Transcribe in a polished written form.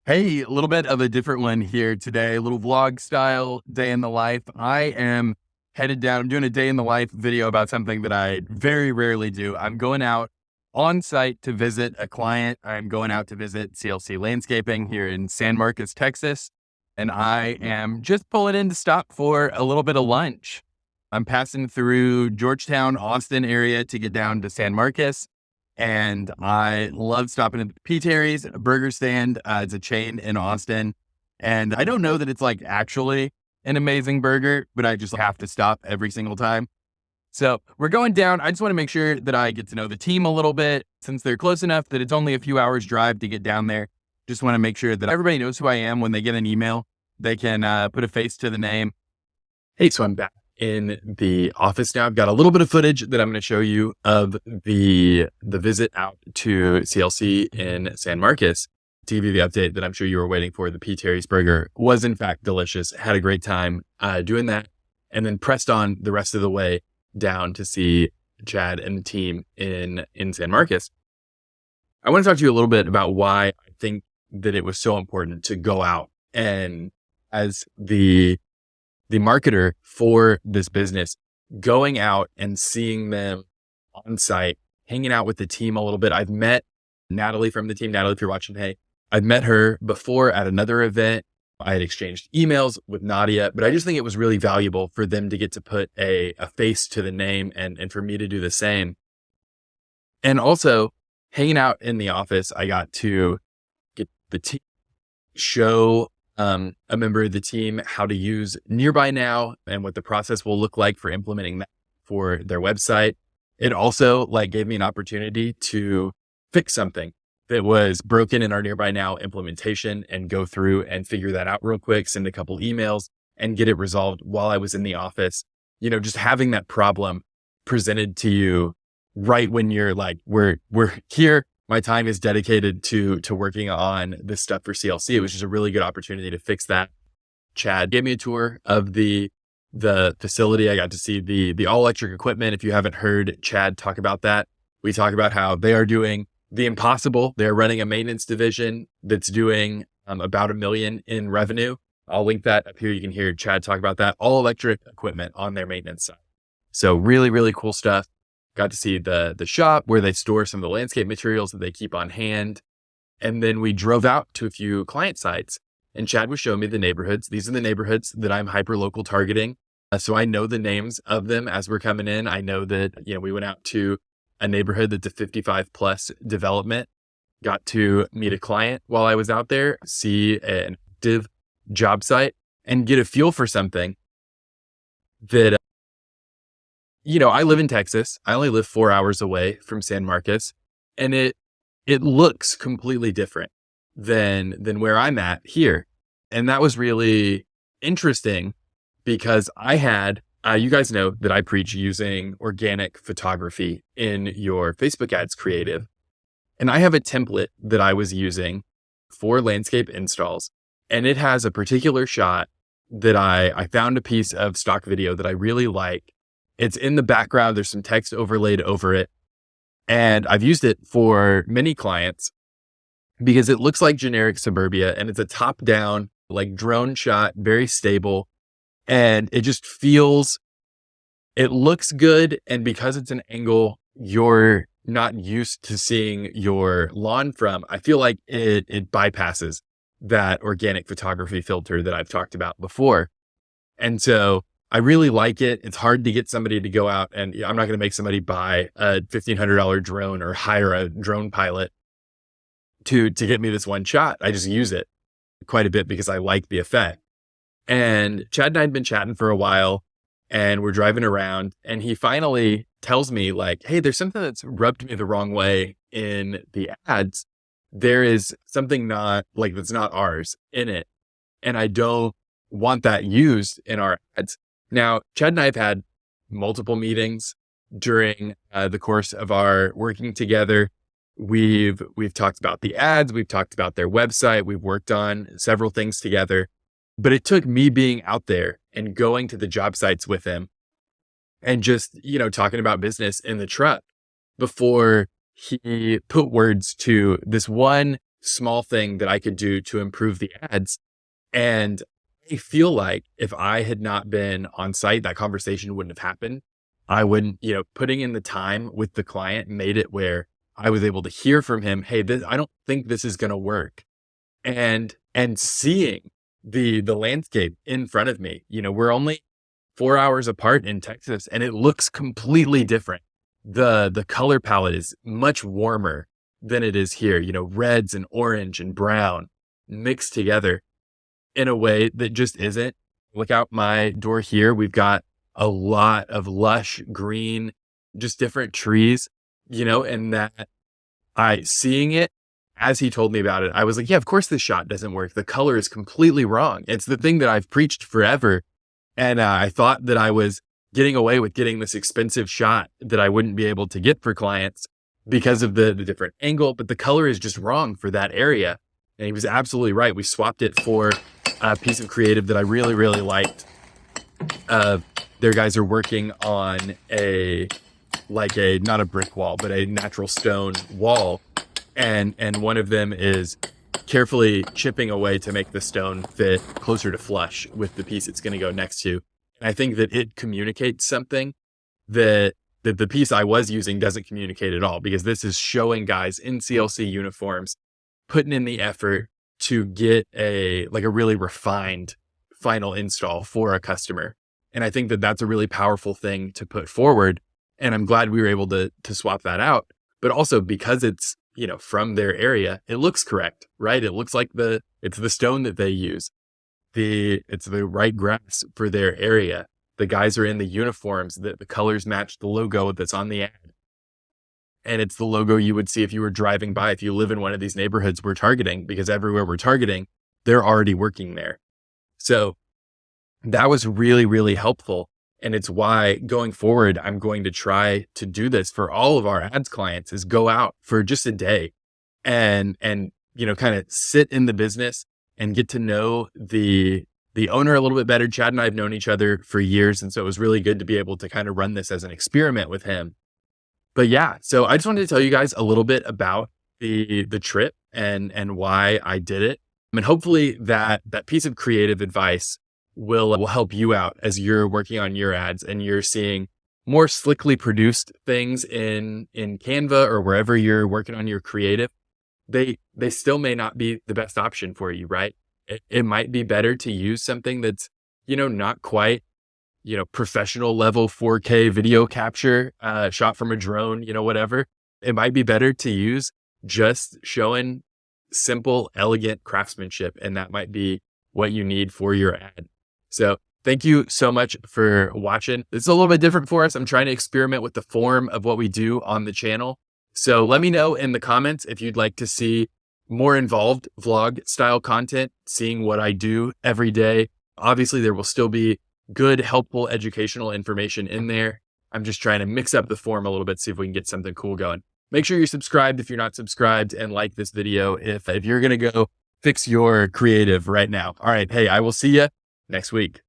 Hey, a little bit of a different one here today, a little vlog style day in the life. I am headed down. I'm doing a day in the life video about something that I very rarely do. I'm going out on site to visit a client. I'm going out to visit CLC Landscaping here in San Marcos, Texas. And I am just pulling in to stop for a little bit of lunch. I'm passing through Georgetown, Austin area to get down to San Marcos. And I love stopping at the P. Terry's burger stand. It's a chain in Austin. And I don't know that it's like actually an amazing burger, but I just have to stop every single time. So we're going down. I just want to make sure that I get to know the team a little bit since they're close enough that it's only a few hours drive to get down there. Just want to make sure that everybody knows who I am when they get an email. They can put a face to the name. Hey, so I'm back in the office now. I've got a little bit of footage that I'm going to show you of the visit out to CLC in San Marcos to give you the update that I'm sure you were waiting for. The P. Terry's burger was in fact delicious. Had a great time doing that, and then pressed on the rest of the way down to see Chad and the team in San Marcos. I want to talk to you a little bit about why I think that it was so important to go out and, as the marketer for this business, going out and seeing them on site, hanging out with the team a little bit. I've met Natalie from the team. Natalie, if you're watching, hey, I've met her before at another event. I had exchanged emails with Nadia, but I just think it was really valuable for them to get to put a face to the name and for me to do the same. And also hanging out in the office, I got to get the team, show a member of the team how to use Nearby Now and what the process will look like for implementing that for their website. It also gave me an opportunity to fix something that was broken in our Nearby Now implementation and go through and figure that out real quick, send a couple emails and get it resolved while I was in the office. Just having that problem presented to you right when you're like, we're here. My time is dedicated to working on this stuff for CLC. It was just a really good opportunity to fix that. Chad gave me a tour of the facility. I got to see the all electric equipment. If you haven't heard Chad talk about that, we talk about how they are doing the impossible. They're running a maintenance division that's doing about $1 million in revenue. I'll link that up here. You can hear Chad talk about that. All electric equipment on their maintenance side. So really, really cool stuff. Got to see the shop where they store some of the landscape materials that they keep on hand. And then we drove out to a few client sites and Chad was showing me the neighborhoods. These are the neighborhoods that I'm hyper-local targeting. So I know the names of them as we're coming in. I know that, we went out to a neighborhood that's a 55 plus development, got to meet a client while I was out there, see an active job site and get a feel for something that I live in Texas. I only live 4 hours away from San Marcos, and it looks completely different than where I'm at here. And that was really interesting because I had, you guys know that I preach using organic photography in your Facebook ads creative. And I have a template that I was using for landscape installs. And it has a particular shot that I found a piece of stock video that I really like. It's in the background. There's some text overlaid over it. And I've used it for many clients because it looks like generic suburbia and it's a top down, drone shot, very stable. And it just it looks good. And because it's an angle you're not used to seeing your lawn from, I feel like it bypasses that organic photography filter that I've talked about before. And so I really like it. It's hard to get somebody to go out, and I'm not going to make somebody buy a $1,500 drone or hire a drone pilot to get me this one shot. I just use it quite a bit because I like the effect. And Chad and I had been chatting for a while and we're driving around and he finally tells me hey, there's something that's rubbed me the wrong way in the ads. There is something that's not ours in it. And I don't want that used in our ads. Now, Chad and I have had multiple meetings during the course of our working together. We've talked about the ads. We've talked about their website. We've worked on several things together. But it took me being out there and going to the job sites with him and just, talking about business in the truck before he put words to this one small thing that I could do to improve the ads. And I feel like if I had not been on site, that conversation wouldn't have happened. I wouldn't, putting in the time with the client made it where I was able to hear from him, hey, I don't think this is going to work. And seeing the landscape in front of me, we're only 4 hours apart in Texas and it looks completely different. The color palette is much warmer than it is here, reds and orange and brown mixed together in a way that just isn't. Look out my door here. We've got a lot of lush green, just different trees, and that seeing it as he told me about it, I was like, yeah, of course this shot doesn't work. The color is completely wrong. It's the thing that I've preached forever. And I thought that I was getting away with getting this expensive shot that I wouldn't be able to get for clients because of the different angle, but the color is just wrong for that area. And he was absolutely right. We swapped it for a piece of creative that I really, really liked. Their guys are working on not a brick wall, but a natural stone wall. And one of them is carefully chipping away to make the stone fit closer to flush with the piece it's going to go next to. And I think that it communicates something that the piece I was using doesn't communicate at all, because this is showing guys in CLC uniforms putting in the effort to get a really refined final install for a customer. And I think that that's a really powerful thing to put forward. And I'm glad we were able to swap that out. But also because it's, from their area, it looks correct, right? It looks like it's the stone that they use. It's the right grass for their area. The guys are in the uniforms, the colors match the logo that's on the ad. And it's the logo you would see if you were driving by, if you live in one of these neighborhoods we're targeting, because everywhere we're targeting, they're already working there. So that was really, really helpful. And it's why going forward, I'm going to try to do this for all of our ads clients, is go out for just a day and kind of sit in the business and get to know the owner a little bit better. Chad and I have known each other for years. And so it was really good to be able to kind of run this as an experiment with him. But yeah, so I just wanted to tell you guys a little bit about the trip and why I did it. I mean, hopefully that piece of creative advice will help you out as you're working on your ads and you're seeing more slickly produced things in Canva or wherever you're working on your creative. They still may not be the best option for you, right? It might be better to use something that's, not quite, professional level 4K video capture, shot from a drone, whatever. It might be better to use just showing simple, elegant craftsmanship. And that might be what you need for your ad. So thank you so much for watching. This is a little bit different for us. I'm trying to experiment with the form of what we do on the channel. So let me know in the comments if you'd like to see more involved vlog style content, seeing what I do every day. Obviously, there will still be good, helpful, educational information in there. I'm just trying to mix up the form a little bit, see if we can get something cool going. Make sure you're subscribed if you're not subscribed, and like this video if you're going to go fix your creative right now. All right. Hey, I will see you next week.